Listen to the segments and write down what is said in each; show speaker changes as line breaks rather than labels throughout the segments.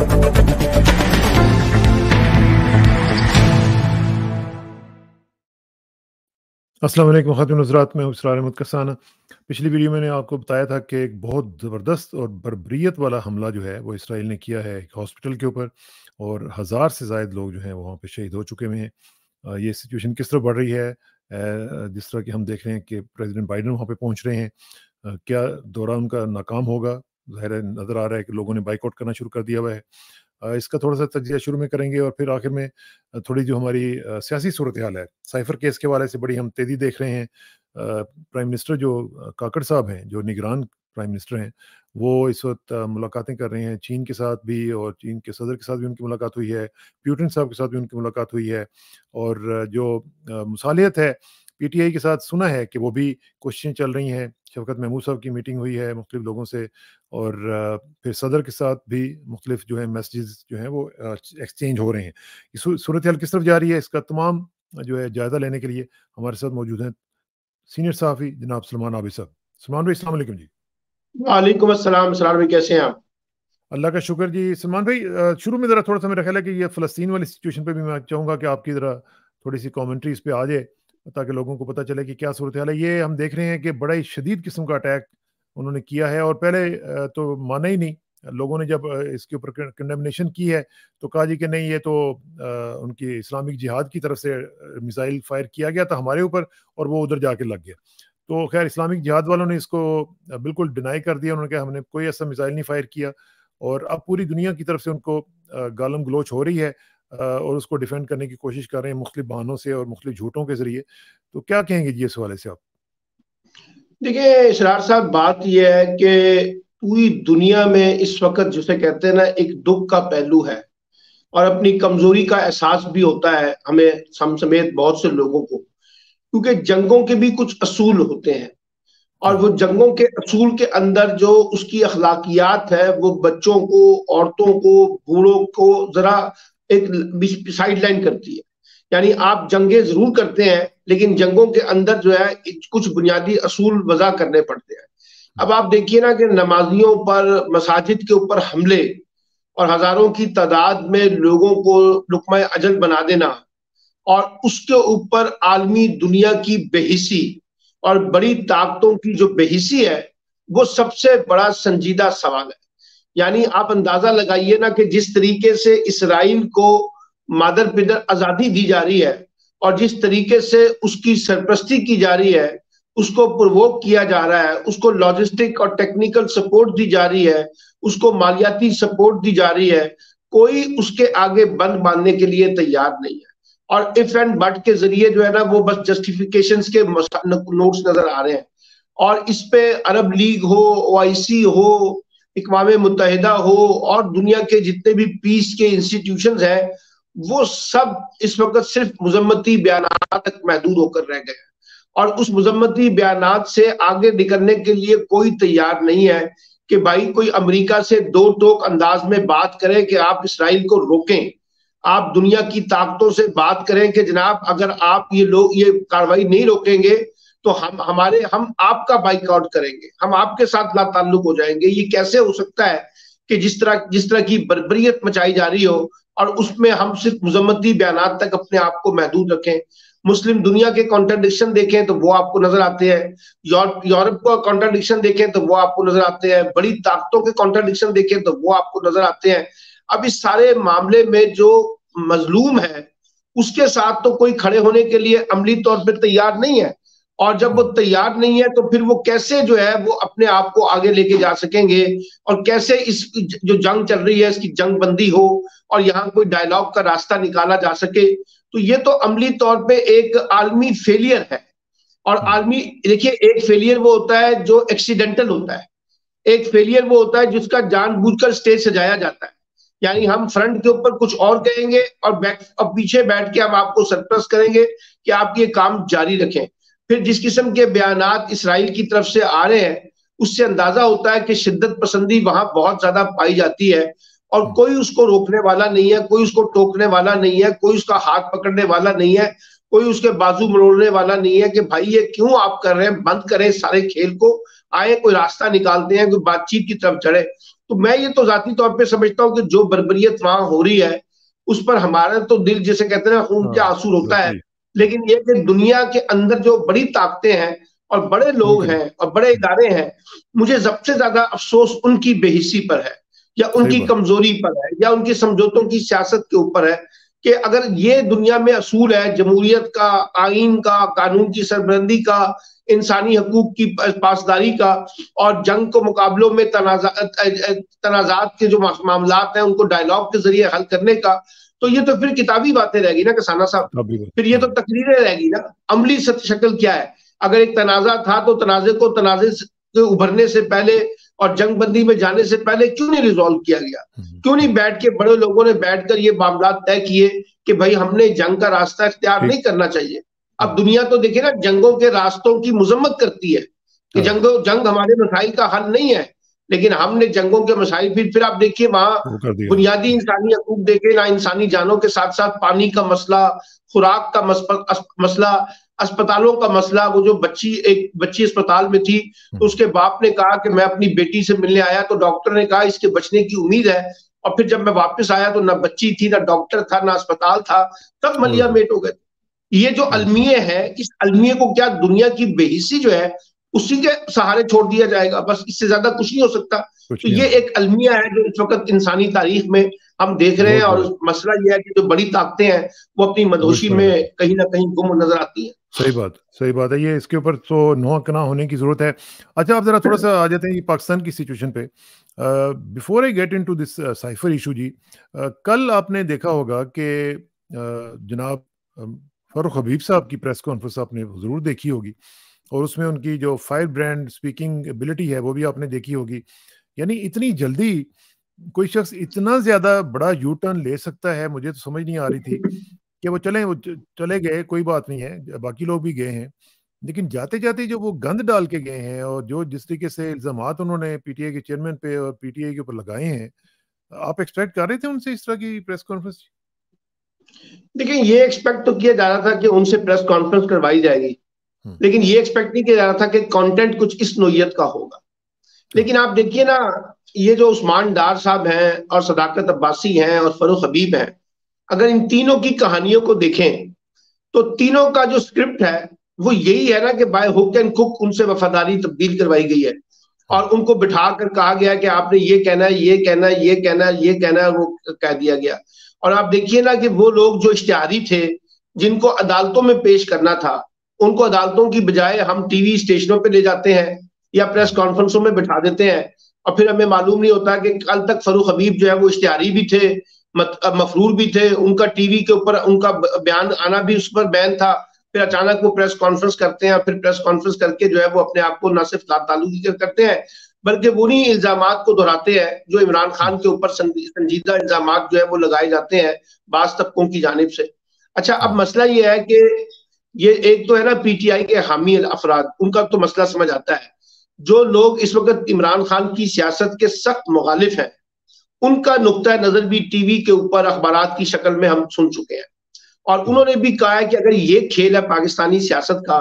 अस्सलाम वालेकुम ख़ातिन हज़रात, मैं इसरार अहमद कसाना। पिछली वीडियो में मैंने आपको बताया था कि एक बहुत ज़बरदस्त और बर्बरियत वाला हमला जो है वो इसराइल ने किया है एक हॉस्पिटल के ऊपर, और हज़ार से ज़ायद लोग जो हैं वो वहाँ पे शहीद हो चुके हुए हैं। ये सिचुएशन किस तरह बढ़ रही है, जिस तरह कि हम देख रहे हैं कि प्रेसिडेंट बाइडेन वहाँ पे पहुँच रहे हैं। क्या दौरा उनका नाकाम होगा? ज़ाहिर है, नज़र आ रहा है कि लोगों ने बाइकआउट करना शुरू कर दिया हुआ है। इसका थोड़ा-सा तज्ज़िया शुरू में करेंगे और फिर आखिर में थोड़ी जो हमारी सियासी सूरत-ए-हाल है, साइफ़र केस के हवाले से बड़ी हम तेज़ी देख रहे हैं। प्राइम मिनिस्टर जो काकड़ साहब हैं, जो निगरान प्राइम मिनिस्टर हैं, वो इस वक़्त मुलाकातें कर रहे हैं चीन के साथ भी, और चीन के सदर के साथ भी उनकी मुलाकात हुई है, प्यूटिन साहब के साथ भी उनकी मुलाकात हुई है। और जो मुसालियत है पीटीआई के साथ, सुना है कि वो भी कोशिशें चल रही हैं। शफ़कत महमूद साहब की मीटिंग हुई है मुख्तलिफ़ लोगों से, और फिर सदर के साथ भी मुख्तलिफ जो है मैसेजेस जो हैं वो एक्सचेंज हो रहे हैं। सूरत हाल किस तरफ जा रही है, इसका तमाम जो है जायज़ा लेने के लिए हमारे साथ मौजूद हैं सीनियर सहाफ़ी जनाब सलमान आबिद साहब। सलमान भाई, अस्सलाम वालेकुम जी।
वालेकुम अस्सलाम। सलाम भाई, कैसे हैं आप?
अल्लाह का शुक्र जी। सलमान भाई, शुरू में ज़रा थोड़ा-सा मेरा ख़्याल है कि ये फ़लस्तीन वाली सिचुएशन पे भी मैं चाहूँगा कि आपकी ज़रा थोड़ी-सी कमेंट्री इस पे आ जाए, ताकि लोगों को पता चले कि क्या सूरत हाल है। ये हम देख रहे हैं कि बड़ा ही शदीद किस्म का अटैक उन्होंने किया है, और पहले तो माना ही नहीं। लोगों ने जब इसके ऊपर कंडेमनेशन की है, तो कहा जी कि नहीं, ये तो उनकी इस्लामिक जिहाद की तरफ से मिसाइल फायर किया गया था हमारे ऊपर, और वो उधर जाके लग गया। तो खैर, इस्लामिक जिहाद वालों ने इसको बिल्कुल डिनाई कर दिया। उन्होंने कहा हमने कोई ऐसा मिसाइल नहीं फायर किया, और अब पूरी दुनिया की तरफ से उनको गालम गलोच हो रही है, और उसको डिफेंड करने की कोशिश कर रहे हैं मुख्तलिफ बहानों से और मुख्तलिफ झूठों के ज़रिए। तो क्या कहेंगे जी इस हवाले से आप?
देखिए इसरार साहब, बात यह है कि पूरी दुनिया में इस वक्त जिसे कहते हैं ना, एक दुख का पहलू है और अपनी कमजोरी का एहसास भी होता है हमें, हम समेत बहुत से लोगों को। क्योंकि जंगों के भी कुछ असूल होते हैं, और वो
हाँ,
जंगों के असूल के अंदर जो उसकी अखलाकियात है, वो बच्चों को, औरतों को, बूढ़ों को जरा एक साइड लाइन करती है। यानी आप जंगें जरूर करते हैं, लेकिन जंगों के अंदर जो है कुछ बुनियादी असूल वजह करने पड़ते हैं। अब आप देखिए ना कि नमाजियों पर, मसाजिद के ऊपर हमले और हजारों की तादाद में लोगों को लुक्मा अजल बना देना, और उसके ऊपर आलमी दुनिया की बेहिसी और बड़ी ताकतों की जो बेहिसी है, वो सबसे बड़ा संजीदा सवाल है। यानी आप अंदाजा लगाइए ना कि जिस तरीके से इसराइल को मादर पिदर आजादी दी जा रही है, और जिस तरीके से उसकी सरपरस्ती की जा रही है, उसको प्रोवोक किया जा रहा है, उसको लॉजिस्टिक और टेक्निकल सपोर्ट दी जा रही है, उसको मालियाती सपोर्ट दी जा रही है, कोई उसके आगे बंद बांधने के लिए तैयार नहीं है। और इफ एंड बट के जरिए जो है ना, वो बस जस्टिफिकेशन के नोट्स नजर आ रहे हैं। और इस पे अरब लीग हो, ओआईसी हो, इकवाम मुत्तहिदा हो, और दुनिया के जितने भी पीस के इंस्टीट्यूशन हैं, वो सब इस वक्त सिर्फ मुजम्मती बयानात तक महदूद होकर रह गए हैं। और उस मुजम्मती बयानात से आगे निकलने के लिए कोई तैयार नहीं है कि भाई कोई अमेरिका से दो टोक अंदाज में बात करे कि आप इसराइल को रोकें। आप दुनिया की ताकतों से बात करें कि जनाब, अगर आप ये लोग ये कार्रवाई नहीं रोकेंगे, तो हम आपका बाइकआउट करेंगे, हम आपके साथ लाताल्लुक हो जाएंगे। ये कैसे हो सकता है कि जिस तरह की बर्बरियत मचाई जा रही हो, और उसमें हम सिर्फ मुजम्मती बयानात तक अपने आप को महदूद रखें। मुस्लिम दुनिया के कॉन्ट्रडिक्शन देखें तो वो आपको नजर आते हैं, यूरोप का कॉन्ट्रडिक्शन देखें तो वो आपको नजर आते हैं, बड़ी ताकतों के कॉन्ट्रडिक्शन देखें तो वो आपको नजर आते हैं। अब इस सारे मामले में जो मजलूम है, उसके साथ तो कोई खड़े होने के लिए अमली तौर पर तैयार नहीं है। और जब वो तैयार नहीं है, तो फिर वो कैसे जो है वो अपने आप को आगे लेके जा सकेंगे, और कैसे इस जो जंग चल रही है इसकी जंग बंदी हो, और यहाँ कोई डायलॉग का रास्ता निकाला जा सके। तो ये तो अमली तौर पे एक आलमी फेलियर है। और आलमी, देखिए, एक फेलियर वो होता है जो एक्सीडेंटल होता है, एक फेलियर वो होता है जिसका जानबूझकर स्टेज सजाया जाता है। यानी हम फ्रंट के ऊपर कुछ और कहेंगे, और बैक और पीछे बैठ के हम आपको सरप्लस करेंगे कि आप ये काम जारी रखें। फिर जिस किस्म के बयानात इसराइल की तरफ से आ रहे हैं, उससे अंदाजा होता है कि शिद्दत पसंदी वहां बहुत ज्यादा पाई जाती है, और कोई उसको रोकने वाला नहीं है, कोई उसको टोकने वाला नहीं है, कोई उसका हाथ पकड़ने वाला नहीं है, कोई उसके बाजू मरोड़ने वाला नहीं है कि भाई ये क्यों आप कर रहे हैं, बंद करें सारे खेल को, आए कोई रास्ता निकालते हैं, कोई बातचीत की तरफ चढ़े। तो मैं ये तो जाती तौर पे समझता हूँ कि जो बर्बरियत वहां हो रही है उस पर हमारा तो दिल, जिसे कहते हैं ना, खून के
हाँ,
आंसू रोता है।
बिल्कुल
लेकिन ये कि दुनिया के अंदर जो बड़ी ताकतें हैं और बड़े लोग
उनके लिए।
हैं और बड़े इदारे हैं, मुझे सबसे ज्यादा अफसोस उनकी बेहिसी पर है, या
सही
उनकी
बात।
कमजोरी पर है, या उनके समझौतों की सियासत के ऊपर है। कि अगर ये दुनिया में असूल है जमहूरियत का, आइन का, कानून की सरबरंदी का, इंसानी हकूक की पासदारी का, और जंग को मुकाबलों में तनाजात के जो मामलात हैं उनको डायलॉग के जरिए हल करने का, तो ये तो फिर किताबी बातें रहेगी ना किसाना साहब।
किताबी बात,
फिर ये तो
हाँ।
तकरीरें रहेगी ना। अमली शक्ल क्या है? अगर एक तनाजा था तो तनाजे के उभरने से पहले और जंगबंदी में जाने से पहले क्यों नहीं रिजॉल्व किया गया? क्यों नहीं बैठ के बड़े लोगों ने बैठकर ये मामला तय किए कि भाई हमने जंग का रास्ता इख्तियार
ठीक।
नहीं करना चाहिए? अब
हाँ,
दुनिया तो देखिए ना, जंगों के रास्तों की मजम्मत करती है कि
हाँ,
जंग हमारे मसाइल का हल नहीं है। लेकिन हमने जंगों के मसाइल, फिर आप देखिए वहां
वो कर दिया।
बुनियादी इंसानी हकूक देखे ना, इंसानी जानों के साथ साथ पानी का मसला, खुराक का मसला, अस्पतालों का मसला। वो जो एक बच्ची अस्पताल में थी, तो उसके बाप ने कहा कि मैं अपनी बेटी से मिलने आया, तो डॉक्टर ने कहा इसके बचने की उम्मीद है। और फिर जब मैं वापस आया तो ना बच्ची थी, ना डॉक्टर था, ना अस्पताल था, सब
ओए
मलिया
होए!
मेट हो गए। ये जो
ओए,
अलमिये है, इस अलमिये को क्या दुनिया की बेहिसी जो है उसी के सहारे छोड़ दिया जाएगा? बस इससे ज्यादा कुछ नहीं हो सकता।
कुछ
तो
नहीं
ये
हो सकता।
एक अलमिया है जो इस वक्त इंसानी तारीख में हम देख रहे हैं।
बहुत बड़ा।
और मसला ये है कि जो बड़ी ताकतें हैं वो अपनी
वो
मदहोशी
इस्तेमाल
में
करते हैं।
कहीं ना कहीं गुम नजर आती हैं।
सही बात है। ये इसके ऊपर तो नौकना होने की ज़रूरत है। अच्छा, आप ज़रा थोड़ा-सा आ जाते हैं ये पाकिस्तान की सिचुएशन पे। Before I get into this cipher issue जी, कल आपने देखा होगा कि जनाब फ़ारूक हबीब साहब की प्रेस कॉन्फ्रेंस आपने ज़रूर देखी होगी, और उसमें उनकी जो फायर ब्रांड स्पीकिंग एबिलिटी है, वो भी आपने देखी होगी। यानी इतनी जल्दी कोई शख्स इतना ज़्यादा बड़ा यू टर्न ले सकता है, मुझे तो समझ नहीं आ रही थी कि वो चले गए, कोई बात नहीं है, बाकी लोग भी गए हैं। लेकिन जाते-जाते जो वो गंद डाल के गए हैं, और जो जिस तरीके से इल्ज़ामात उन्होंने पीटीआई के चेयरमैन पे और पीटीआई के ऊपर लगाए हैं, आप एक्सपेक्ट कर रहे थे उनसे इस तरह की प्रेस कॉन्फ्रेंस?
देखिए, ये एक्सपेक्ट तो किया जा रहा था कि उनसे प्रेस कॉन्फ्रेंस करवाई जाएगी,
हुँ,
लेकिन ये एक्सपेक्ट नहीं किया जा रहा था कि कंटेंट कुछ इस नोयत का होगा।
हाँ,
लेकिन आप देखिए ना, ये जो उस्मान डार साहब हैं और सदाकत अब्बासी हैं और फरूख हबीब हैं, अगर इन तीनों की कहानियों को देखें तो तीनों का जो स्क्रिप्ट है वो यही है ना कि बाय हुक एंड कुक उनसे वफादारी तब्दील करवाई गई है।
हाँ,
और उनको बिठा कर कहा गया कि आपने ये कहना है, ये कहना है, ये कहना है, ये कहना है, वो कह दिया गया। और आप देखिए ना कि वो लोग जो इश्तिहारी थे, जिनको अदालतों में पेश करना था, उनको अदालतों की बजाय हम टीवी स्टेशनों पर ले जाते हैं या प्रेस
हाँ,
कॉन्फ्रेंसों में बिठा देते हैं। और फिर हमें मालूम नहीं होता कि कल तक फरूख हबीब जो है वो इश्तिहारी भी थे, मफरूर भी थे, उनका टीवी के ऊपर उनका बयान आना भी उस पर बैन था। फिर अचानक वो प्रेस कॉन्फ्रेंस करते हैं, फिर प्रेस कॉन्फ्रेंस करके जो है वो अपने आप को न सिर्फ ताल्लुकी करते हैं, बल्कि उन्हीं इल्जामात को दोहराते हैं जो इमरान
हुँ,
खान के ऊपर संजीदा इल्जामात जो है वो लगाए जाते हैं बाज तबकों की जानिब से। अच्छा, अब
हाँ,
मसला ये है कि ये एक तो है ना पीटीआई के हामी अफराद, उनका तो मसला समझ आता है। जो लोग इस वक्त इमरान खान की सियासत के सख्त मुखालिफ हैं, उनका नुक्ता नजर भी टीवी के ऊपर अखबारात की शक्ल में हम सुन चुके हैं। और
हुँ,
उन्होंने भी कहा है कि अगर ये खेल है पाकिस्तानी सियासत का,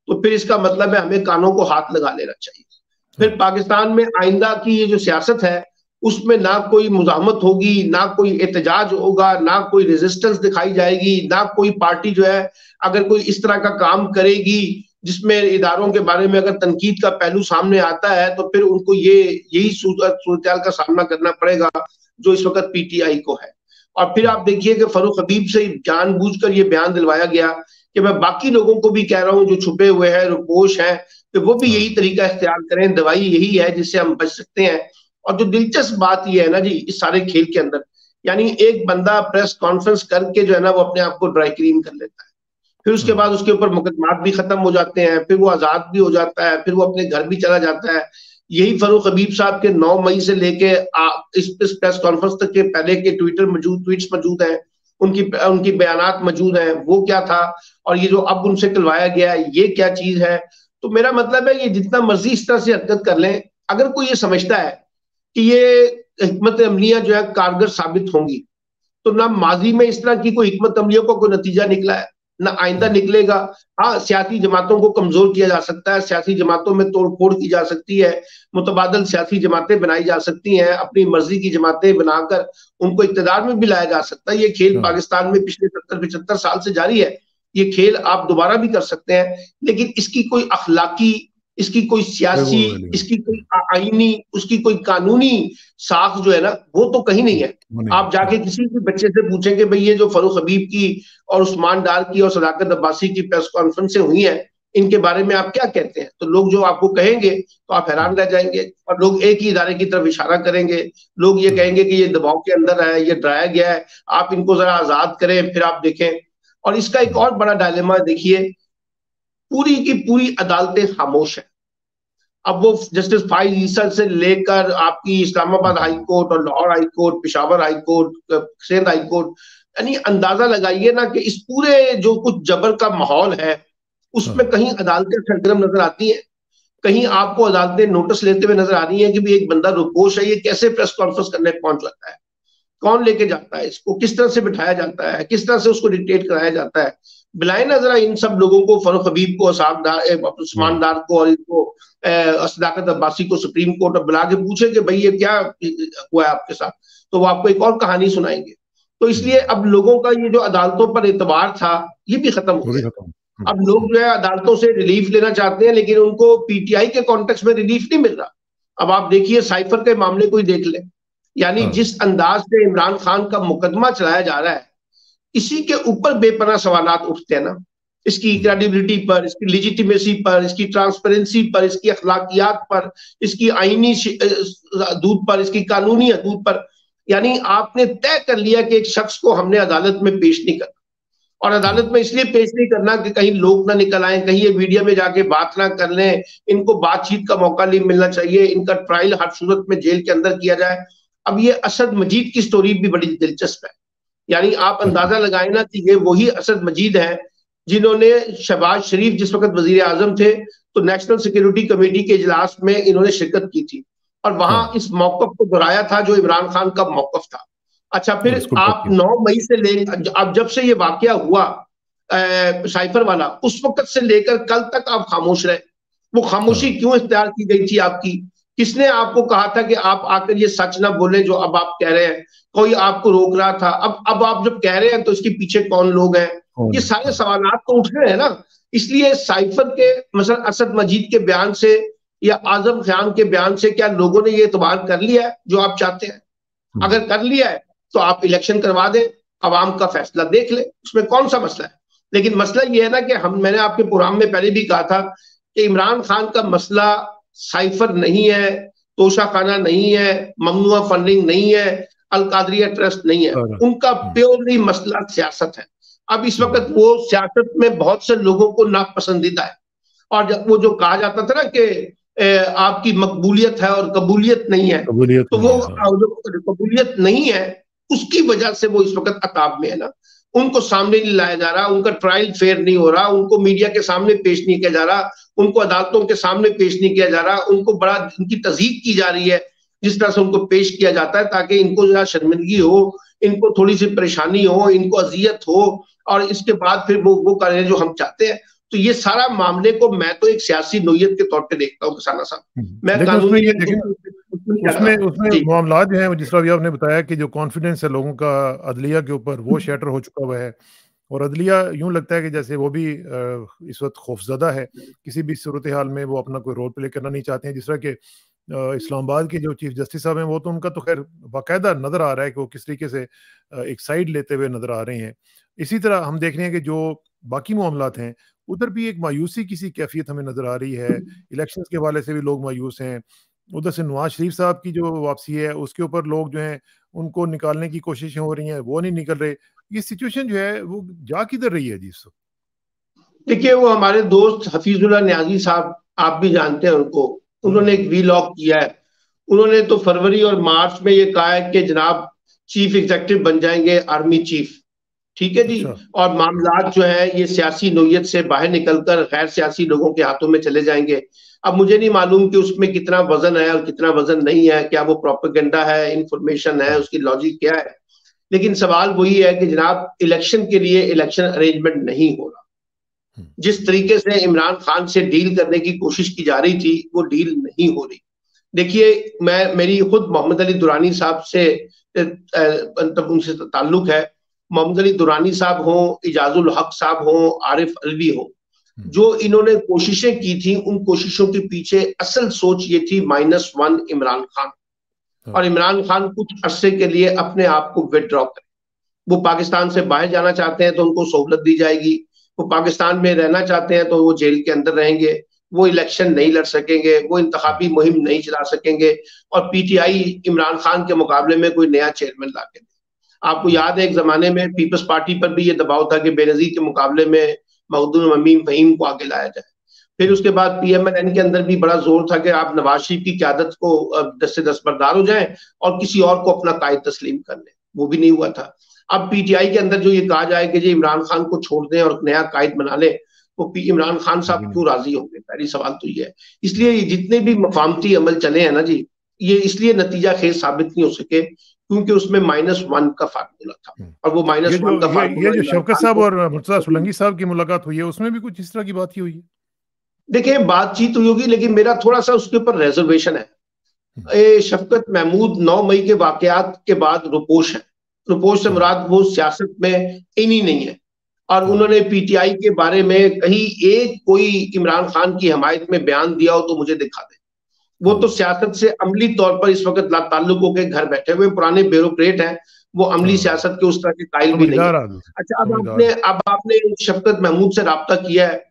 तो फिर इसका मतलब है हमें कानों को हाथ लगा लेना चाहिए। फिर
हाँ,
पाकिस्तान में आइंदा की ये जो सियासत है, उसमें ना कोई मुजाहमत होगी, ना कोई एहतजाज होगा, ना कोई रेजिस्टेंस दिखाई जाएगी, ना कोई पार्टी जो है अगर कोई इस तरह का काम करेगी जिसमें इदारों के बारे में अगर तनकीद का पहलू सामने आता है, तो फिर उनको यही सूरत का सामना करना पड़ेगा जो इस वक्त पीटीआई को है। और फिर
हुँ,
आप देखिए कि फरूख हबीब से जानबूझकर ये बयान दिलवाया गया कि मैं बाकी लोगों को भी कह रहा हूं जो छुपे हुए हैं, रुपोश हैं, कि वो भी यही
हाँ,
तरीका इख्तियार करें, दवाई यही है जिससे हम बच सकते हैं। और जो दिलचस्प बात यह है ना जी, इस सारे खेल के अंदर, यानी एक बंदा प्रेस कॉन्फ्रेंस करके जो है ना वो अपने आप को ड्राई क्लीन कर लेता है, फिर उसके
हाँ,
बाद उसके ऊपर मुकदमात भी खत्म हो जाते हैं, फिर वो आजाद भी हो जाता है, फिर वो अपने घर भी चला जाता है। यही फरूख हबीब साहब के 9 मई से लेके इस प्रेस कॉन्फ्रेंस तक के पहले के ट्वीट्स मौजूद हैं, उनकी उनकी बयानात मौजूद हैं, वो क्या था, और ये जो अब उनसे करवाया गया है ये क्या चीज है। तो मेरा मतलब है ये जितना मर्जी इस तरह से हरकत कर लें, अगर कोई ये समझता है कि ये हिकमत अमलियां जो है कारगर साबित होंगी, तो ना माजी में इस तरह की कोई हिकमत अमलियों का कोई नतीजा निकला है, ना आइंदा निकलेगा। हाँ, सियासी जमातों को कमजोर किया जा सकता है, सियासी जमातों में तोड़ फोड़ की जा सकती है, मुतबादल सियासी जमातें बनाई जा सकती हैं, अपनी मर्जी की जमातें बनाकर उनको इक्तदार में भी लाया जा सकता है। ये खेल
हाँ,
पाकिस्तान में पिछले 70-75 साल से जारी है। ये खेल आप दोबारा भी कर सकते हैं, लेकिन इसकी कोई अखलाकी, इसकी कोई
कोई वो
सियासी,
वैल्यू नहीं।
इसकी कोई आईनी, उसकी कोई कानूनी साख जो है ना, वो तो कहीं नहीं है।
वो नहीं
आप
है।
जाके किसी भी बच्चे से पूछेंगे भाई ये जो फरूख हबीब की और उस्मान डार की और सदाकत अब्बासी की प्रेस कॉन्फ्रेंस हुई है, इनके बारे में आप क्या कहते हैं, तो लोग जो आपको कहेंगे तो आप हैरान रह जाएंगे, और लोग एक ही इदारे की तरफ इशारा करेंगे। लोग ये कहेंगे कि ये दबाव के अंदर है, ये डराया गया है, आप इनको जरा आजाद करें, फिर आप देखें। और इसका एक और बड़ा डायलेमा देखिए, पूरी की पूरी अदालतें खामोश है। अब वो जस्टिस फाइज ईसा से लेकर आपकी इस्लामाबाद हाई कोर्ट और Lahore high court, Peshawar high court, Sindh high court, यानी अंदाजा लगाइए ना कि इस पूरे जो कुछ जबर का माहौल है उसमें कहीं अदालतें सरगर्म नजर आती हैं, कहीं आपको अदालतें नोटिस लेते हुए नजर आ रही हैं कि भी एक बंदा रुपोश है, ये कैसे प्रेस कॉन्फ्रेंस करने पहुंच जाता है, कौन लेके जाता है इसको, किस तरह से बिठाया जाता है, किस तरह से उसको डिक्टेट कराया जाता है। बुलाए ना जरा इन सब लोगों को, फरूख हबीब को, उस्मान डार को और इनको सदाकत अब्बासी को सुप्रीम कोर्ट बुला के पूछे कि भाई ये क्या हुआ है आपके साथ, तो वो आपको एक और कहानी सुनाएंगे। तो इसलिए अब लोगों का ये जो अदालतों पर एतबार था, ये भी खत्म हो
वो भी
गया।
खत्म।
अब लोग जो है अदालतों से रिलीफ लेना चाहते हैं, लेकिन उनको पीटीआई के कॉन्टेक्स्ट में रिलीफ नहीं मिल रहा। अब आप देखिए साइफर के मामले को ही देख ले, यानी
हाँ,
जिस अंदाज से इमरान खान का मुकदमा चलाया जा रहा है, इसी के ऊपर बेपनाह सवालात उठते हैं ना, इसकी क्रेडिबिलिटी पर, इसकी लिजिटिमेसी पर, इसकी ट्रांसपेरेंसी पर, इसकी अखलाकियात पर, इसकी आईनी दूध पर, इसकी कानूनी हदूद पर। यानी आपने तय कर लिया कि एक शख्स को हमने अदालत में पेश नहीं करना, और अदालत में इसलिए पेश नहीं करना कि कहीं लोग ना निकल आए, कहीं ये मीडिया में जाके बात ना कर लें, इनको बातचीत का मौका नहीं मिलना चाहिए, इनका ट्रायल हर सूरत में जेल के अंदर किया जाए। अब ये असद मजीद की स्टोरी भी बड़ी दिलचस्प है। यानी आप अंदाजा लगाए ना कि ये वही असद मजीद है जिन्होंने शहबाज शरीफ जिस वक्त वजीर आजम थे तो नेशनल सिक्योरिटी कमेटी के इजलास में इन्होंने शिरकत की थी, और वहां
हाँ,
इस मौकफ को दोहराया था जो इमरान खान का मौकफ था। अच्छा,
और
फिर
इसको ड्रॉप
आप
किया।
9 मई से ले, अब जब से ये वाकया हुआ साइफर वाला, उस वक्त से लेकर कल तक आप खामोश रहे। वो खामोशी
हाँ,
क्यों इख्तियार की गई थी आपकी? किसने आपको कहा था कि आप आकर ये सच ना बोले जो अब आप कह रहे हैं? कोई आपको रोक रहा था? अब आप जब कह रहे हैं तो इसके पीछे कौन लोग हैं? ये
कौन?
सारे
हाँ,
सवालात तो उठ रहे हैं ना। इसलिए साइफर के मतलब असद मजीद के बयान से या आजम खान के बयान से क्या लोगों ने ये एतबार कर लिया है जो आप चाहते हैं? अगर कर लिया है तो आप इलेक्शन करवा दें, अवाम का फैसला देख ले, उसमें कौन सा मसला है। लेकिन मसला ये है ना कि मैंने आपके प्रोग्राम में पहले भी कहा था कि इमरान खान का मसला साइफर नहीं है, तोशा खाना नहीं है, ममनुआ फंडिंग नहीं है, अल कादरिया ट्रस्ट नहीं है,
सारा।
उनका प्योरली मसला सियासत है। अब इस वक्त वो सियासत में बहुत से लोगों को नापसंदीदा है, और जब वो जो कहा जाता था ना कि आपकी मकबूलियत है और कबूलियत नहीं है,
कबूलियत
तो
नहीं
वो
है। हाँ,
जो कबूलियत नहीं है उसकी वजह से वो इस वक्त अताब में है ना। उनको सामने नहीं लाया जा रहा, उनका ट्रायल फेयर नहीं हो रहा, उनको मीडिया के सामने पेश नहीं किया जा रहा, उनको अदालतों के सामने पेश नहीं किया जा रहा, उनको बड़ा उनकी तज़ीक की जा रही है जिस तरह से उनको पेश किया जाता है, ताकि इनको जरा शर्मिंदगी हो, इनको थोड़ी सी परेशानी हो, इनको अजियत हो, और इसके बाद फिर वो करें जो हम चाहते हैं। तो ये सारा मामले को मैं तो एक सियासी नोयत के तौर पे देखता हूँ किसाना साहब, मैं
लेकिन उसमें
कानूनी
ये देखिए ना,
नहीं
उसमें
करता।
उसमें
जी
मामला जो है जिस तरह अभी आपने बताया कि जो कॉन्फिडेंस है लोगों का अदलिया के ऊपर वो शैटर हो चुका हुआ है, और अदलिया यूं लगता है कि जैसे वो भी इस वक्त खौफजदा है, किसी भी सूरत हाल में वो अपना कोई रोल प्ले करना नहीं चाहते हैं। जिस तरह के इस्लामाबाद के जो चीफ जस्टिस साहब हैं वो तो उनका तो खैर बाकायदा नजर आ रहा है कि वो किस तरीके से एक साइड लेते हुए नजर आ रहे हैं। इसी तरह हम देख रहे हैं कि जो बाकी मामलात हैं उधर भी एक मायूसी किसी कैफियत हमें नजर आ रही है। इलेक्शंस के हवाले से भी लोग मायूस हैं। उधर से नवाज शरीफ साहब की जो वापसी है उसके ऊपर लोग जो हैं उनको निकालने की कोशिशें हो रही हैं, वो नहीं निकल रहे। ये सिचुएशन जो है वो जा किधर रही है जी इस वक्त?
देखिए, वो हमारे दोस्त हफीजुल्लाह न्याजी साहब, आप भी जानते हैं उनको, उन्होंने
हाँ,
एक वीलॉग किया है। उन्होंने तो फरवरी और मार्च में ये कहा है कि जनाब चीफ एग्जेक्टिव बन जाएंगे आर्मी चीफ, ठीक है जी।
अच्छा।
और मामलात जो है ये सियासी नोयत से बाहर निकलकर गैर सियासी लोगों के हाथों में चले जाएंगे। अब मुझे नहीं मालूम कि उसमें कितना वजन है और कितना वजन नहीं है, क्या वो प्रोपेगेंडा है, इंफॉर्मेशन है, उसकी लॉजिक क्या है। लेकिन सवाल वही है कि जनाब इलेक्शन के लिए इलेक्शन अरेंजमेंट नहीं हो रहा। जिस तरीके से इमरान खान से डील करने की कोशिश की जा रही थी वो डील नहीं हो रही। देखिए मेरी खुद मोहम्मद अली दुरानी साहब से उनसे ताल्लुक है। मोहम्मद अली दुरानी साहब हो, इजाजुल हक साहब हो, आरिफ अलवी हो, जो इन्होंने कोशिशें की थी, उन कोशिशों के पीछे असल सोच ये थी -1 इमरान खान, और इमरान खान कुछ अरसे के लिए अपने आप को विदड्रॉ करें। वो पाकिस्तान से बाहर जाना चाहते हैं तो उनको सहूलत दी जाएगी, वो पाकिस्तान में रहना चाहते हैं तो वो जेल के अंदर रहेंगे, वो इलेक्शन नहीं लड़ सकेंगे, वो इंतखाबी मुहिम नहीं चला सकेंगे, और पीटीआई इमरान खान के मुकाबले में कोई नया चेयरमैन ला के दे। आपको याद है एक जमाने में पीपल्स पार्टी पर भी ये दबाव था कि बेनजीर के मुकाबले में मखदूम अमीन फहीम को आगे लाया जाए। फिर उसके बाद पीएमएलएन के अंदर भी बड़ा जोर था कि आप नवाज शरीफ की क्यादत को 10 से 10 बरदार हो जाएं और किसी और को अपना कायद तस्लीम कर लें, वो भी नहीं हुआ था। अब पीटीआई के अंदर जो ये कहा जाए कि जी इमरान खान को छोड़ दें और नया कायद बना लें, तो इमरान खान साहब क्यों राजी होंगे? पहली सवाल तो ये है। इसलिए जितने भी मफामती अमल चले हैं ना जी, ये इसलिए नतीजा खेज साबित नहीं हो सके क्योंकि उसमें -1 का फार्मूला था, और वो -1 का फार्मूला
ये जो शौकत साहब और मुर्तजा सोलंकी साहब की मुलाकात हुई है उसमें भी कुछ इस तरह की बात ही हुई है?
देखिए बातचीत हुई होगी, लेकिन मेरा थोड़ा सा उसके ऊपर रिजर्वेशन है। शफकत महमूद 9 मई के वाकयात के बाद रुपोश है। रुपोश से मुराद वो सियासत में इन ही नहीं है, और उन्होंने पीटीआई के बारे में कहीं एक कोई इमरान खान की हमायत में बयान दिया हो तो मुझे दिखा दे। वो तो सियासत से अमली तौर पर इस वक्त ताल्लुक होकर घर बैठे हुए पुराने ब्यूरोक्रेट हैं, वो अमली सियासत के उस तरह के कायल भी नहीं है। अच्छा, अब आपने शफकत महमूद से राब्ता किया है,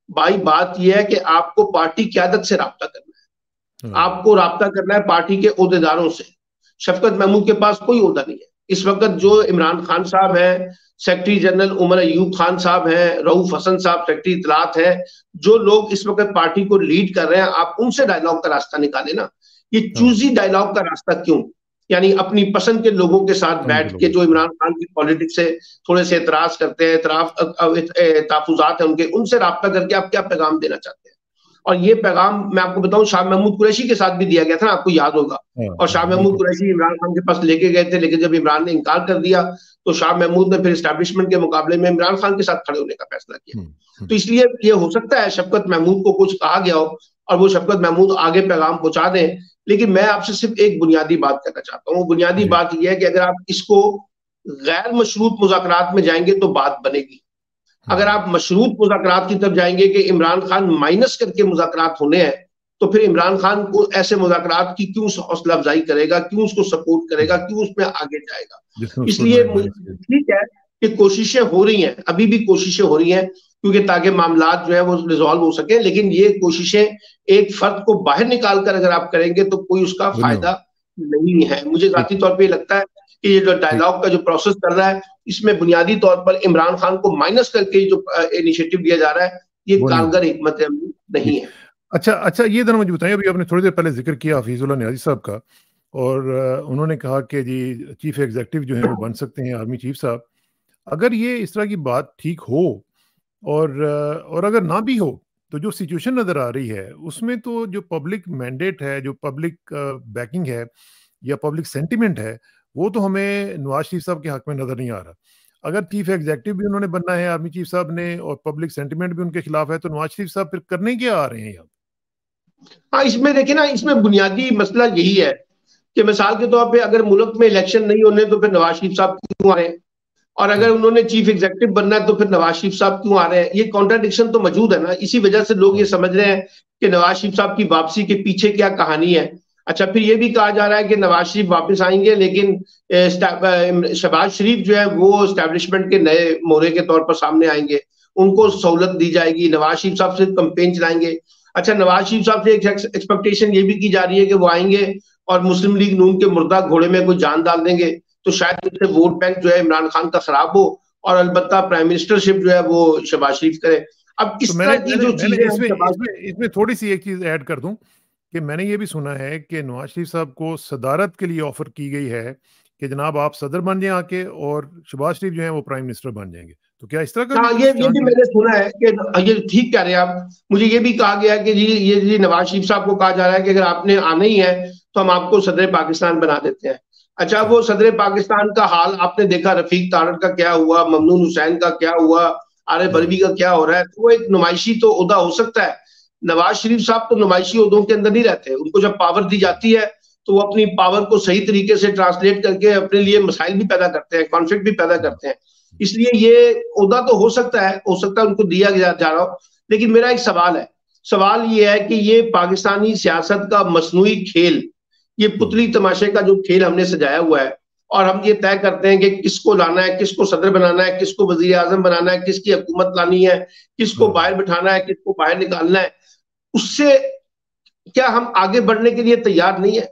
भाई बात यह है कि आपको पार्टी क्यादत से राब्ता करना है, आपको राब्ता करना है पार्टी के ओहदेदारों से। शफकत महमूद के पास कोई ओहदा नहीं है इस वक्त। जो इमरान खान साहब हैं, सेक्रेटरी जनरल उमर अयूब खान साहब हैं, रऊफ हसन साहब सेक्रेटरी इत्तलात हैं, जो लोग इस वक्त पार्टी को लीड कर रहे हैं, आप उनसे डायलॉग का रास्ता निकाले ना। ये चूजी डायलॉग का रास्ता क्यों? यानी अपनी पसंद के लोगों के साथ बैठ के जो इमरान खान की पॉलिटिक्स से थोड़े से एतराज करते हैं, तहफुजात है उनके, उनसे राब्ता करके आप क्या पैगाम देना चाहते हैं? और ये पैगाम मैं आपको बताऊं शाह महमूद कुरैशी के साथ भी दिया गया था ना, आपको याद होगा। और शाह महमूद कुरैशी इमरान खान के पास लेके गए थे, लेकिन जब इमरान ने इनकार कर दिया तो शाह महमूद ने फिर एस्टैब्लिशमेंट के मुकाबले में इमरान खान के साथ खड़े होने का फैसला किया। तो इसलिए ये हो सकता है शफकत महमूद को कुछ कहा गया हो और वो शफकत महमूद आगे पैगाम पहुंचा दें, लेकिन मैं आपसे सिर्फ एक बुनियादी बात कहना चाहता हूँ। बुनियादी बात यह है कि अगर आप इसको गैर मशरूत मुज़ाकरात में जाएंगे तो बात बनेगी। अगर आप मशरूत मुज़ाकरात की तरफ जाएंगे कि इमरान खान माइनस करके मुज़ाकरात होने हैं, तो फिर इमरान खान को ऐसे मुज़ाकरात की क्यों हौसला अफजाई करेगा, क्यों उसको सपोर्ट करेगा, क्यों उसमें आगे जाएगा? इसलिए ठीक है कि कोशिशें हो रही हैं, अभी भी कोशिशें हो रही हैं, क्योंकि ताकि मामलात जो है वो रिजॉल्व हो सके। लेकिन ये कोशिशें एक फर्द को बाहर निकाल कर अगर आप करेंगे तो कोई उसका फायदा नहीं है। मुझे जाती तौर पर लगता है कि ये जो डायलॉग का जो प्रोसेस चल रहा है, इसमें बुनियादी तौर पर इमरान खान को माइनस करके जो इनिशिएटिव लिया जा रहा है, ये कारगर हिकमत अमली नहीं है।
अच्छा, ये जरा मुझे बताइए, अभी आपने थोड़ी देर पहले जिक्र किया हफीजुल्लाह नियाज़ी साहब का, और उन्होंने कहा कि जी चीफ एग्जीक्यूटिव जो है वो बन सकते हैं आर्मी चीफ साहब। अगर ये इस तरह की बात ठीक हो और अगर ना भी हो, तो जो सिचुएशन नज़र आ रही है उसमें तो जो पब्लिक मैंडेट है, जो पब्लिक बैकिंग है या पब्लिक सेंटिमेंट है, वो तो हमें नवाज शरीफ साहब के हक में नज़र नहीं आ रहा। अगर चीफ एग्जीक्यूटिव भी उन्होंने बनना है आर्मी चीफ साहब ने और पब्लिक सेंटिमेंट भी उनके खिलाफ है, तो नवाज शरीफ साहब फिर करने क्या आ रहे हैं यहाँ?
हाँ, इसमें देखिए ना, इसमें बुनियादी मसला यही है कि मिसाल के तौर पे अगर मुल्क में इलेक्शन नहीं होने तो फिर नवाज शरीफ साहब क्यों आ रहे हैं, और अगर उन्होंने चीफ एग्जीक्यूटिव बनना है तो फिर नवाज शरीफ साहब क्यों आ रहे हैं? ये कॉन्ट्राडिक्शन तो मौजूद है ना। इसी वजह से लोग ये समझ रहे हैं कि नवाज शरीफ साहब की वापसी के पीछे क्या कहानी है। अच्छा, फिर ये भी कहा जा रहा है कि नवाज शरीफ वापस आएंगे, लेकिन शहबाज शरीफ जो है वो एस्टैब्लिशमेंट के नए मोहरे के तौर पर सामने आएंगे, उनको सहूलत दी जाएगी, नवाज शरीफ साहब से कंपेन चलाएंगे। अच्छा, नवाज शरीफ साहब से एक एक्सपेक्टेशन ये भी की जा रही है कि वो आएंगे और मुस्लिम लीग नून के मुर्दा घोड़े में कोई जान डाल देंगे, तो शायद इससे वोट बैंक जो है इमरान खान का खराब हो और अलबत्ता प्राइम मिनिस्टरशिप जो है वो शहबाज शरीफ करे। अब इस तरह की जो चीजें,
इसमें थोड़ी सी एक चीज ऐड कर दूं कि मैंने ये भी सुना है कि नवाज शरीफ साहब को सदारत के लिए ऑफर की गई है कि जनाब आप सदर बन जाएं आके और शहबाज शरीफ जो है वो प्राइम मिनिस्टर बन जाएंगे। तो क्या इस तरह का?
हाँ, ये भी मैंने सुना है कि ये ठीक कह रहे हैं आप। मुझे ये भी कहा गया है कि जी नवाज शरीफ साहब को कहा जा रहा है कि अगर आपने आना ही है तो हम आपको सदर पाकिस्तान बना देते हैं। अच्छा, वो सदर पाकिस्तान का हाल आपने देखा, रफीक तारड़ का क्या हुआ, ममनून हुसैन का क्या हुआ, आरिफ अलवी का क्या हो रहा है। तो वो एक नुमाइशी तो ओहदा हो सकता है। नवाज शरीफ साहब तो नुमाइशी ओहदों के अंदर नहीं रहते। उनको जब पावर दी जाती है तो वो अपनी पावर को सही तरीके से ट्रांसलेट करके अपने लिए मसाइल भी पैदा करते हैं, कॉन्फ्लिक्ट भी पैदा करते हैं। इसलिए ये ओहदा तो हो सकता है उनको दिया जा रहा हो। लेकिन मेरा एक सवाल ये है कि ये पाकिस्तानी सियासत का मसनूई खेल, ये पुतली तमाशे का जो खेल हमने सजाया हुआ है, और हम ये तय करते हैं कि किसको लाना है, किसको सदर बनाना है, किसको वजीर आजम बनाना है, किसकी हुकूमत लानी है, किसको बाहर बिठाना है, किसको बाहर निकालना है, उससे क्या हम आगे बढ़ने के लिए तैयार नहीं है?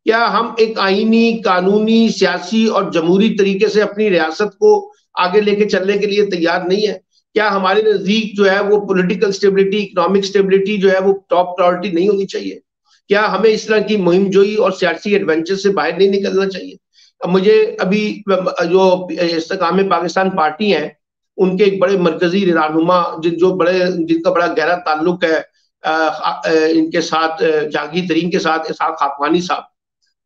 क्या हम एक आईनी, कानूनी, सियासी और जमहूरी तरीके से अपनी रियासत को आगे लेके चलने के लिए तैयार नहीं है? क्या हमारे नजदीक जो है वो पॉलिटिकल स्टेबिलिटी, इकोनॉमिक स्टेबिलिटी जो है वो टॉप प्रायोरिटी नहीं होनी चाहिए? क्या हमें इस तरह की मुहिम जोई और सियासी एडवेंचर से बाहर नहीं निकलना चाहिए? अब मुझे अभी जो इस्तेकाम पाकिस्तान पार्टी है, उनके एक बड़े मरकजी रहनुमा जिनका बड़ा गहरा ताल्लुक है इनके साथ, जहांगीर तरीन के साथ, इसहाक खाकवानी साहब,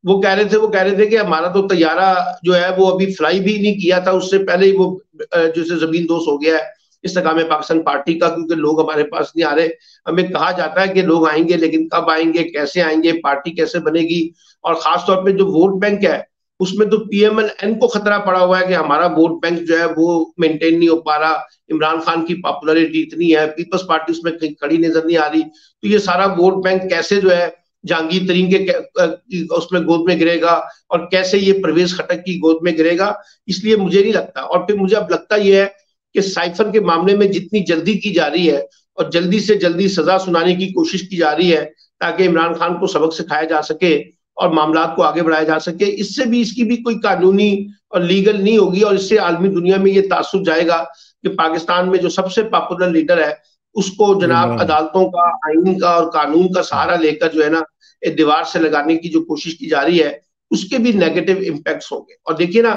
वो कह रहे थे कि हमारा तो तैयारा जो है वो अभी फ्लाई भी नहीं किया था, उससे पहले ही वो जैसे जमीन दोस्त हो गया है इस्तेकाम पाकिस्तान पार्टी का, क्योंकि लोग हमारे पास नहीं आ रहे। हमें कहा जाता है कि लोग आएंगे, लेकिन कब आएंगे, कैसे आएंगे, पार्टी कैसे बनेगी, और खासतौर पे जो वोट बैंक है उसमें तो पीएमएल-एन को खतरा पड़ा हुआ है कि हमारा वोट बैंक जो है वो मेंटेन नहीं हो पा रहा। इमरान खान की पॉपुलैरिटी इतनी है, पीपल्स पार्टी उसमें कहीं खड़ी नजर नहीं आ रही, तो ये सारा वोट बैंक कैसे जो है जहांगीर तरीन के उसमें गोद में गिरेगा, और कैसे ये परवेज खटक की गोद में गिरेगा? इसलिए मुझे नहीं लगता। और फिर मुझे अब लगता यह है कि साइफर के मामले में जितनी जल्दी की जा रही है और जल्दी से जल्दी सजा सुनाने की कोशिश की जा रही है ताकि इमरान खान को सबक सिखाया जा सके और मामला को आगे बढ़ाया जा सके, इससे भी इसकी भी कोई कानूनी और लीगल नहीं होगी, और इससे आलमी दुनिया में ये तासुर जाएगा कि पाकिस्तान में जो सबसे पॉपुलर लीडर है उसको जनाब अदालतों का, आइन का और कानून का सहारा लेकर जो है ना दीवार से लगाने की जो कोशिश की जा रही है, उसके भी नेगेटिव इम्पैक्ट्स होंगे। और देखिए ना,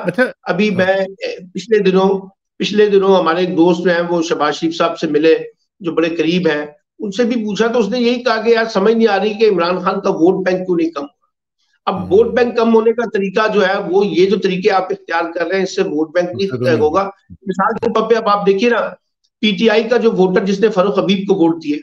अभी मैं पिछले दिनों हमारे एक दोस्त जो है वो शहबाज शरीफ साहब से मिले, जो बड़े करीब हैं, उनसे भी पूछा तो उसने यही कहा कि यार समझ नहीं आ रही कि इमरान खान का वोट बैंक क्यों नहीं कम। अब वोट बैंक कम होने का तरीका जो है वो ये जो तरीके आप इख्तियार कर रहे हैं, इससे वोट बैंक नहीं होगा। मिसाल के तौर पे अब आप देखिए ना, पीटीआई का जो वोटर जिसने फरूख हबीब को वोट दिए,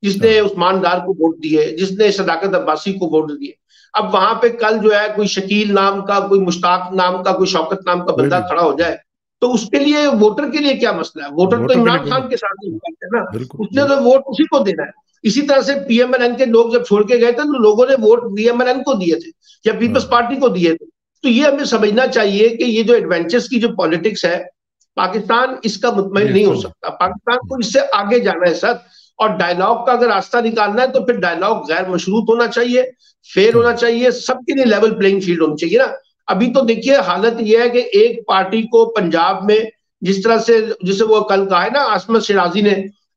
जिसने उस्मान डार को वोट दिए, जिसने सदाकत अब्बासी को वोट दिए, अब वहां पे कल जो है कोई शकील नाम का, कोई मुश्ताक नाम का, कोई शौकत नाम का बंदा खड़ा हो जाए तो उसके लिए, वोटर के लिए क्या मसला है? वोटर तो इमरान खान के साथ ही है ना, उसने तो वोट उसी को देना है। इसी तरह से पीएमएलएन के लोग जब छोड़ के गए थे तो लोगों ने वोट पीएमएलएन को दिए थे या पीपल्स पार्टी को दिए थे। तो ये हमें समझना चाहिए कि ये जो एडवेंचर्स की जो पॉलिटिक्स है, पाकिस्तान इसका मुतमईन नहीं हो सकता। पाकिस्तान को इससे आगे जाना है सर, और डायलॉग का अगर रास्ता निकालना है तो फिर डायलॉग गैर मशरूत होना चाहिए, फेयर होना चाहिए, सबके लिए लेवल प्लेइंग फील्ड होनी चाहिए ना। अभी तो देखिए हालत यह है कि एक पार्टी को पंजाब में जिस तरह से, जिसे वो कल कहा है ना आसमत शिराजी ने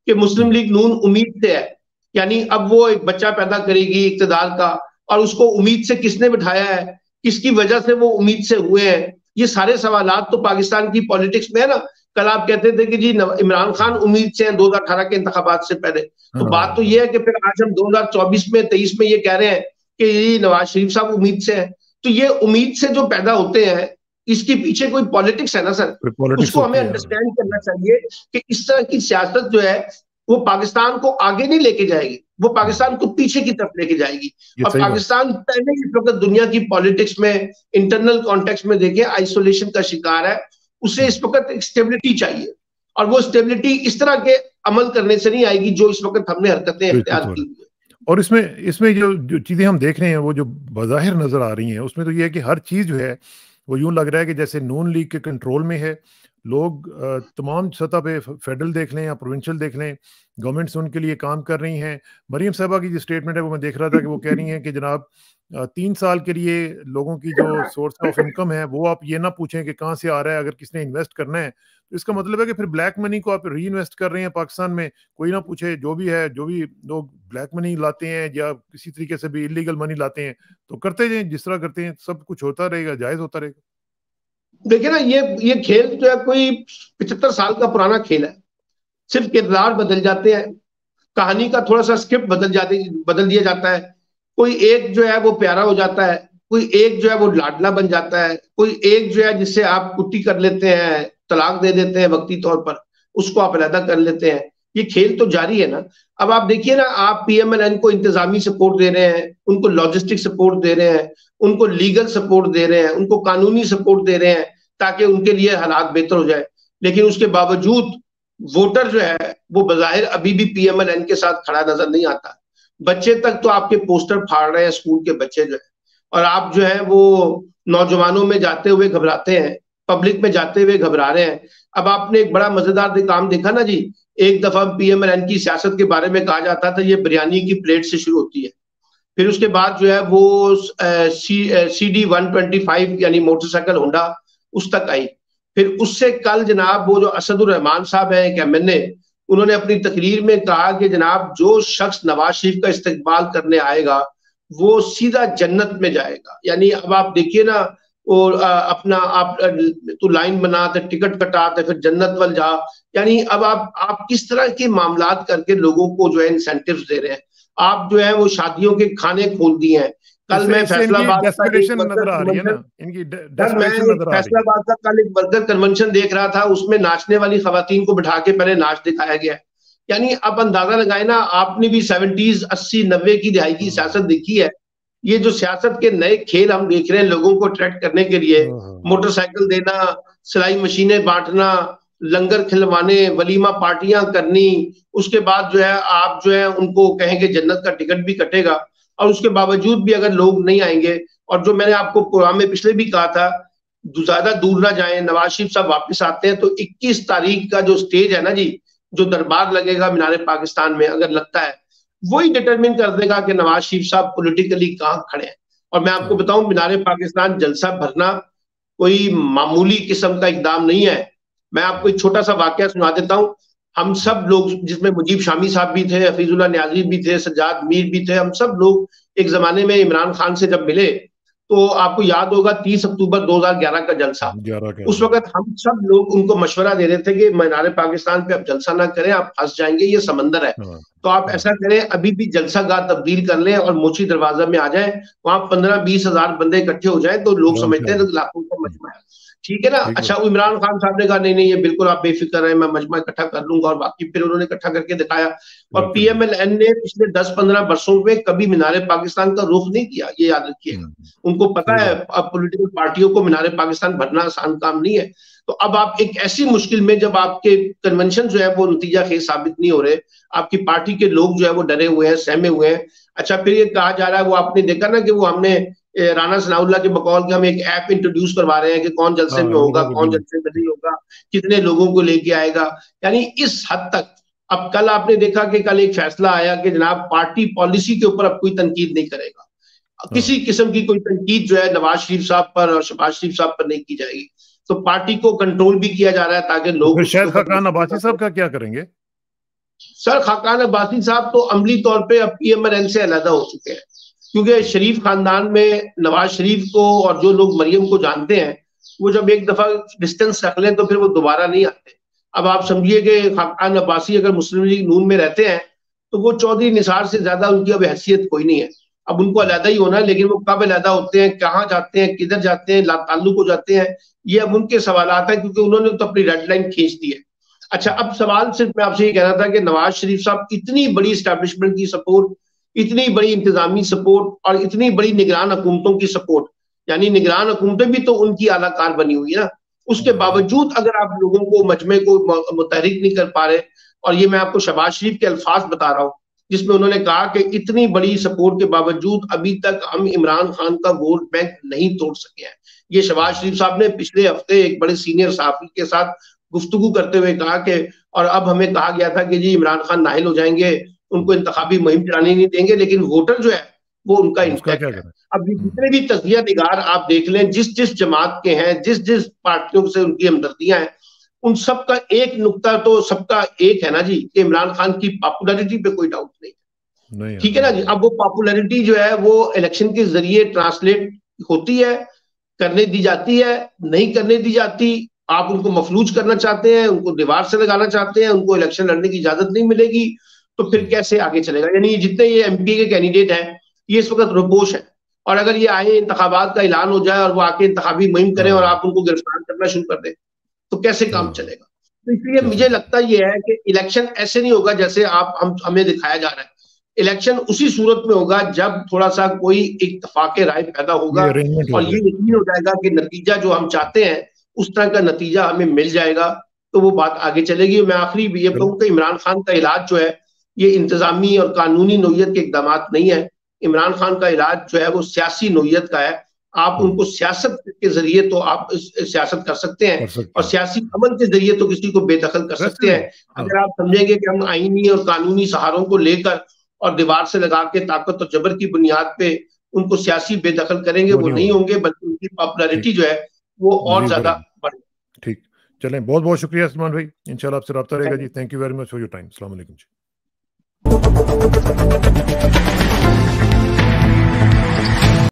कि मुस्लिम लीग नून उम्मीद से है, यानी अब वो एक बच्चा पैदा करेगी इक्तदार का, और उसको उम्मीद से किसने बिठाया है, किसकी वजह से वो उम्मीद से हुए हैं, ये सारे सवालात तो पाकिस्तान की पॉलिटिक्स में है ना। कल आप कहते थे कि जी इमरान खान उम्मीद से हैं 2018 के इंतखाबात से पहले, तो बात तो ये है कि फिर आज हम 2024 में 23 में ये कह रहे हैं कि ये नवाज शरीफ साहब उम्मीद से है। तो ये उम्मीद से जो पैदा होते हैं, इसके पीछे कोई पॉलिटिक्स है ना सर, उसको हमें अंडरस्टैंड करना चाहिए कि इस तरह की सियासत जो है वो पाकिस्तान को आगे नहीं लेके जाएगी, वो पाकिस्तान को पीछे की तरफ लेके जाएगी। और पाकिस्तान पहले इस वक्त दुनिया की पॉलिटिक्स में, इंटरनल कॉन्टेक्स्ट में देखिए आइसोलेशन का शिकार है। उसे इस वक्त एक स्टेबिलिटी चाहिए, और वो स्टेबिलिटी इस तरह के अमल करने से नहीं आएगी जो इस वक्त हमने हरकतें इख्तियार की हुई है।
और इसमें जो चीज़ें हम देख रहे हैं वो जो बज़ाहिर नज़र आ रही हैं, उसमें तो ये है कि हर चीज़ जो है वो यूं लग रहा है कि जैसे नून लीग के कंट्रोल में है। लोग तमाम सतह पे, फेडरल देख लें या प्रोविंशियल देख लें, गवर्नमेंट्स उनके लिए काम कर रही हैं। मरीम साहबा की जो स्टेटमेंट है वो मैं देख रहा था कि वो कह रही हैं कि जनाब 3 साल के लिए लोगों की जो सोर्स ऑफ इनकम है वो आप ये ना पूछें कि कहाँ से आ रहा है। अगर किसने इन्वेस्ट करना है तो इसका मतलब है कि फिर ब्लैक मनी को आप री इन्वेस्ट कर रहे हैं पाकिस्तान में। कोई ना पूछे, जो भी है, जो भी लोग ब्लैक मनी लाते हैं या किसी तरीके से भी इलीगल मनी लाते हैं तो करते जाएं, जिस तरह करते हैं सब कुछ होता रहेगा, जायज होता रहेगा।
देखिए ना, ये खेल जो है कोई 75 साल का पुराना खेल है। सिर्फ किरदार बदल जाते हैं, कहानी का थोड़ा सा स्क्रिप्ट बदल दिया जाता है, कोई एक जो है वो प्यारा हो जाता है, कोई एक जो है वो लाडला बन जाता है, कोई एक जो है जिससे आप कुट्टी कर लेते हैं, तलाक दे देते हैं वक्ती तौर पर, उसको आप अलहदा कर लेते हैं। ये खेल तो जारी है ना। अब आप देखिए ना, आप पीएमएलएन को इंतजामी सपोर्ट दे रहे हैं, उनको लॉजिस्टिक सपोर्ट दे रहे हैं, उनको लीगल सपोर्ट दे रहे हैं, उनको कानूनी सपोर्ट दे रहे हैं ताकि उनके लिए हालात बेहतर हो जाए। लेकिन उसके बावजूद वोटर जो है वो बजाहिर अभी भी पीएमएलएन के साथ खड़ा नजर नहीं आता। बच्चे तक तो आपके पोस्टर फाड़ रहे हैं, स्कूल के बच्चे जो है, और आप जो है वो नौजवानों में जाते हुए घबराते हैं, पब्लिक में जाते हुए घबरा रहे हैं। अब आपने एक बड़ा मजेदार काम देखा ना जी, एक दफा पीएमएलएन की सियासत के बारे में कहा जाता था ये बिरयानी की प्लेट से शुरू होती है, फिर उसके बाद जो है वो CD125 यानी मोटरसाइकिल होंडा उस तक आई। फिर उससे कल जनाब वो जो असदुर रहमान साहब है एक एमएनए, उन्होंने अपनी तकरीर में कहा कि जनाब जो शख्स नवाज शरीफ का इस्तकबाल करने आएगा वो सीधा जन्नत में जाएगा। यानी अब आप देखिए ना, वो अपना आप तो लाइन बनाते, टिकट कटाते, फिर जन्नत वाल जा। यानी अब आप किस तरह के मामलात करके लोगों को जो है इंसेंटिव्स दे रहे हैं। आप जो है वो शादियों के खाने खोल दिए हैं। कल मैं फैसलाबाद का एक
नजर आ रही है ना, इनकी डेस्परेशन नजर आ रही है।
फैसलाबाद का कल एक वर्कर कन्वेंशन देख रहा था, उसमें नाचने वाली खवातीन को बिठा के पहले नाच दिखाया गया। यानी आप अंदाजा लगाए ना, आपने भी 70s 80 90 की दिहाई की सियासत देखी है। ये जो सियासत के नए खेल हम देख रहे हैं लोगों को अट्रैक्ट करने के लिए, मोटरसाइकिल देना, सिलाई मशीनें बांटना, लंगर खिलवाने, वलीमा पार्टियां करनी, उसके बाद जो है आप जो है उनको कहेंगे जन्नत का टिकट भी कटेगा, और उसके बावजूद भी अगर लोग नहीं आएंगे। और जो मैंने आपको प्रोग्राम में पिछले भी कहा था, ज्यादा दूर ना जाए, नवाज शरीफ साहब वापस आते हैं तो 21 तारीख का जो स्टेज है ना जी, जो दरबार लगेगा मीनार पाकिस्तान में, अगर लगता है वही डिटरमिन कर देगा कि नवाज शरीफ साहब पॉलिटिकली कहाँ खड़े हैं। और मैं आपको बताऊं, मीनार पाकिस्तान जलसा भरना कोई मामूली किस्म का इकदाम नहीं है। मैं आपको एक छोटा सा वाकया सुना देता हूं। हम सब लोग, जिसमें मुजीब शामी साहब भी थे, हफीजुल्लाह न्याजी भी थे, सज्जाद मीर भी थे, हम सब लोग एक जमाने में इमरान खान से जब मिले तो आपको याद होगा 30 अक्टूबर 2011 का जलसा, उस वक्त हम सब लोग उनको मशवरा दे रहे थे कि मीनार पाकिस्तान पे आप जलसा ना करें, आप फंस जाएंगे, ये समंदर है। तो आप ऐसा करें, अभी भी जलसा गाह तब्दील कर लें और मोची दरवाजा में आ जाएं, वहां 15-20 हजार बंदे इकट्ठे हो जाए तो लोग समझते हैं लाखों का मजमा है। ठीक है ना। अच्छा, इमरान खान साहब ने कहा नहीं नहीं, ये बिल्कुल आप बेफिक्र रहे, मैं मजमा इकट्ठा कर लूंगा, और बाकी फिर उन्होंने इकट्ठा करके दिखाया। और पीएमएलएन ने पिछले 10-15 वर्षों में कभी मीनार पाकिस्तान का रुख नहीं किया, ये याद रखिएगा। उनको पता है अब पॉलिटिकल पार्टियों को मीनार पाकिस्तान भरना आसान काम नहीं है। तो अब आप एक ऐसी मुश्किल में, जब आपके कन्वेंशन जो है वो नतीजा खेज साबित नहीं हो रहे, आपकी पार्टी के लोग जो है वो डरे हुए हैं, सहमे हुए हैं। अच्छा, फिर ये कहा जा रहा है, वो आपने देखा ना कि वो हमने राना सनाउल्लाह के बकौल के हम एक ऐप इंट्रोड्यूस करवा रहे हैं कि कौन जलसे में होगा, कौन जलसे में नहीं होगा, कितने लोगों को लेके आएगा। यानी इस हद तक। अब कल आपने देखा कि कल एक फैसला आया कि जनाब पार्टी पॉलिसी के ऊपर अब कोई तनकीद नहीं करेगा, किसी किस्म की कोई तनकीद जो है नवाज शरीफ साहब पर और शहबाज शरीफ साहब पर नहीं की जाएगी। तो पार्टी को कंट्रोल भी किया जा रहा है ताकि लोग।
शायद खाकान अब्बासी साहब का क्या करेंगे?
सर, खाकान अब्बासी साहब तो अमली तौर पे अब पीएमएलएन से अलग हो चुके हैं, क्योंकि शरीफ खानदान में नवाज शरीफ को और जो लोग मरियम को जानते हैं, वो जब एक दफा डिस्टेंस रख लें तो फिर वो दोबारा नहीं आते। अब आप समझिए कि खाकान अब्बासी अगर मुस्लिम लीग नून में रहते हैं तो वो चौधरी निसार से ज्यादा उनकी अब हैसियत कोई नहीं है। अब उनको अलहदा ही होना है, लेकिन वो कब अलहदा होते हैं, कहाँ जाते हैं, किधर जाते हैं, ताल्लुक हो जाते हैं, ये अब उनके सवालात हैं, क्योंकि उन्होंने तो अपनी रेड लाइन खींच दी है। अच्छा, अब सवाल सिर्फ मैं आपसे ये कह रहा था कि नवाज शरीफ साहब इतनी बड़ी स्टैब्लिशमेंट की सपोर्ट, इतनी बड़ी इंतजामी सपोर्ट और इतनी बड़ी निगरान हुकूमतों की सपोर्ट, यानी निगरान हुकूमतें भी तो उनकी आलाकार बनी हुई है ना, उसके बावजूद अगर आप लोगों को मजमे को मुतहरिक नहीं कर पा रहे। और ये मैं आपको शहबाज शरीफ के अल्फाज बता रहा हूँ, जिसमें उन्होंने कहा कि इतनी बड़ी सपोर्ट के बावजूद अभी तक हम इमरान खान का वोट बैंक नहीं तोड़ सके हैं। ये शहबाज शरीफ साहब ने पिछले हफ्ते एक बड़े सीनियर सहाफी के साथ गुफ्तगू करते हुए कहा कि, और अब हमें कहा गया था कि जी इमरान खान नाहिल हो जाएंगे, उनको इंतखाबी मुहिम चलाने नहीं देंगे, लेकिन वोटर जो है वो उनका इंटैक्ट है। अब जितने भी तजिया निगार आप देख लें, जिस जिस जमात के हैं, जिस जिस पार्टियों से उनकी हमदर्दियां हैं, उन सब का एक नुक्ता तो सबका एक है ना जी, कि इमरान खान की पॉपुलैरिटी पे कोई डाउट नहीं। ठीक है ना जी। अब वो पॉपुलैरिटी जो है वो इलेक्शन के जरिए ट्रांसलेट होती है, करने दी जाती है, नहीं करने दी जाती। आप उनको मफलूज करना चाहते हैं, उनको दीवार से लगाना चाहते हैं, उनको इलेक्शन लड़ने की इजाजत नहीं मिलेगी, तो फिर कैसे आगे चलेगा। यानी जितने ये एमपी के कैंडिडेट हैं, ये इस वक्त रुपोश है। और अगर ये आए इंतखाबात का ऐलान हो जाए और वो आके इंतखाबी मुहिम करें और
हाँ
आप उनको गिरफ्तार करना शुरू कर दें, तो कैसे काम
हाँ
चलेगा? तो इसलिए
कैसे
मुझे
चलेगा?
लगता ये है कि इलेक्शन ऐसे नहीं होगा जैसे आप हमें दिखाया जा रहा है। इलेक्शन उसी सूरत में होगा जब थोड़ा सा कोई इत्तेफाक राय पैदा होगा
ये अरेंजमेंट हो
और ये
जाए।
यकीन हो जाएगा कि नतीजा जो हम चाहते हैं उस तरह का नतीजा हमें मिल जाएगा, तो वो बात आगे चलेगी। मैं आखिरी भी ये
चलो
कहूँ कि इमरान खान का इलाज जो है ये इंतजामी और कानूनी नौयत के इकदाम नहीं है। इमरान खान का इलाज जो है वो सियासी नौयत का है। आप उनको सियासत के जरिए तो आप सियासत कर सकते हैं
कर सकते
और
हैं
सियासी अमल के जरिए तो किसी को बेदखल कर
वैसे
सकते
भी।
हैं।
हाँ
अगर आप समझेंगे कि हम आईनी और कानूनी सहारों को लेकर और दीवार से लगा के ताकत और जबर की बुनियाद पे उनको सियासी बेदखल करेंगे,
वो
वो
नहीं
नहीं
होगा।
होंगे, बल्कि उनकी
ठीक,
पॉपुलैरिटी जो है वो और
मजीद
ज्यादा
बढ़ेगी।
बढ़ेगी।
ठीक, चलें, बहुत बहुत शुक्रिया सलमान भाई, इंशाल्लाह आपसे रब्ता रहेगा
Thank
जी।
you.
Thank you very much for your time. अस्सलाम वालेकुम जी।